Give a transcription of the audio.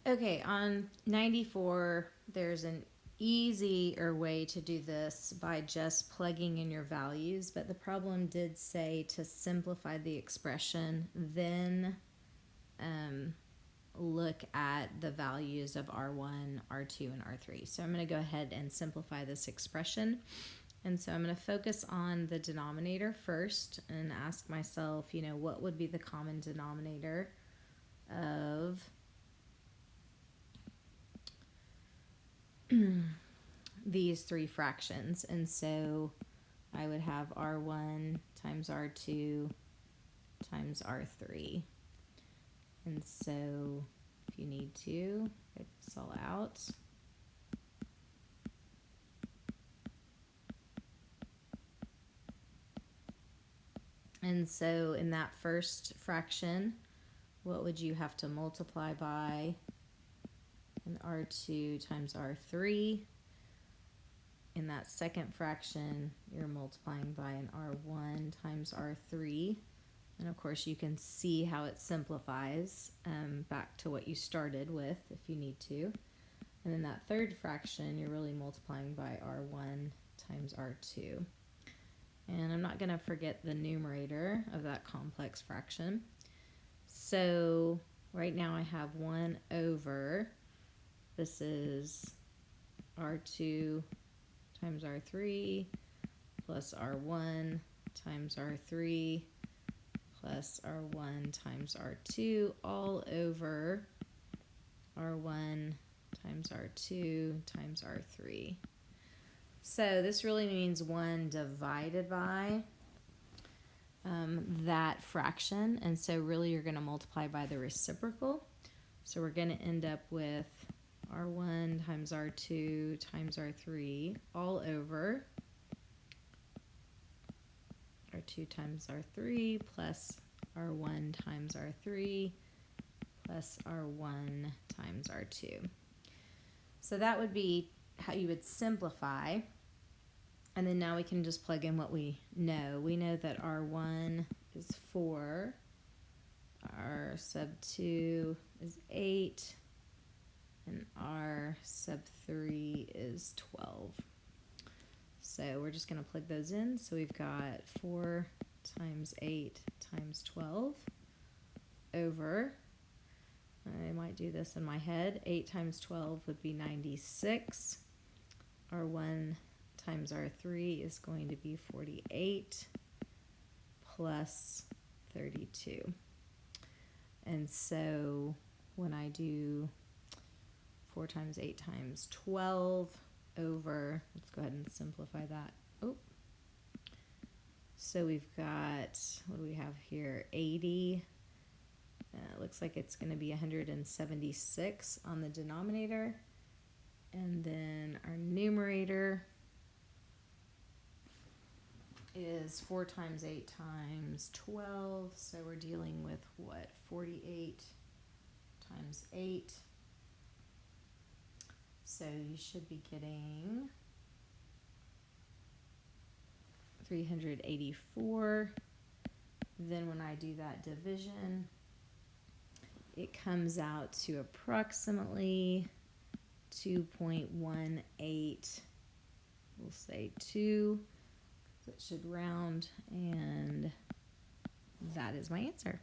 Okay, on 94, there's an easier way to do this by just plugging in your values, but the problem did say to simplify the expression, then look at the values of R1, R2, and R3. So I'm going to go ahead and simplify this expression. And so I'm going to focus on the denominator first and ask myself, what would be the common denominator of these three fractions? And so I would have R1 times R2 times R3. And so if you need to, write this all out. And so in that first fraction, what would you have to multiply by? In R2 times R3. In that second fraction, you're multiplying by an R1 times R3. And of course, you can see how it simplifies back to what you started with if you need to. And in that third fraction, you're really multiplying by R1 times R2. And I'm not going to forget the numerator of that complex fraction. So right now I have 1 over, this is R2 times R3 plus R1 times R3 plus R1 times R2 all over R1 times R2 times R3. So this really means 1 divided by that fraction, and so really you're going to multiply by the reciprocal. So we're going to end up with R1 times R2 times R3 all over R2 times R3 plus R1 times R3 plus R1 times R2. So that would be how you would simplify. And then now we can just plug in what we know. We know that R1 is 4, R sub 2 is 8, and R sub 3 is 12. So we're just going to plug those in. So we've got 4 times 8 times 12 over, I might do this in my head, 8 times 12 would be 96. R1 times R3 is going to be 48 plus 32. And so when I do 4 times 8 times 12 over, let's go ahead and simplify that. Oh, so we've got, what do we have here, 80. It looks like it's going to be 176 on the denominator. And then our numerator is 4 times 8 times 12. So we're dealing with what? 48 times 8. So you should be getting 384. Then when I do that division, it comes out to approximately 2.18. We'll say 2. So it should round, and that is my answer.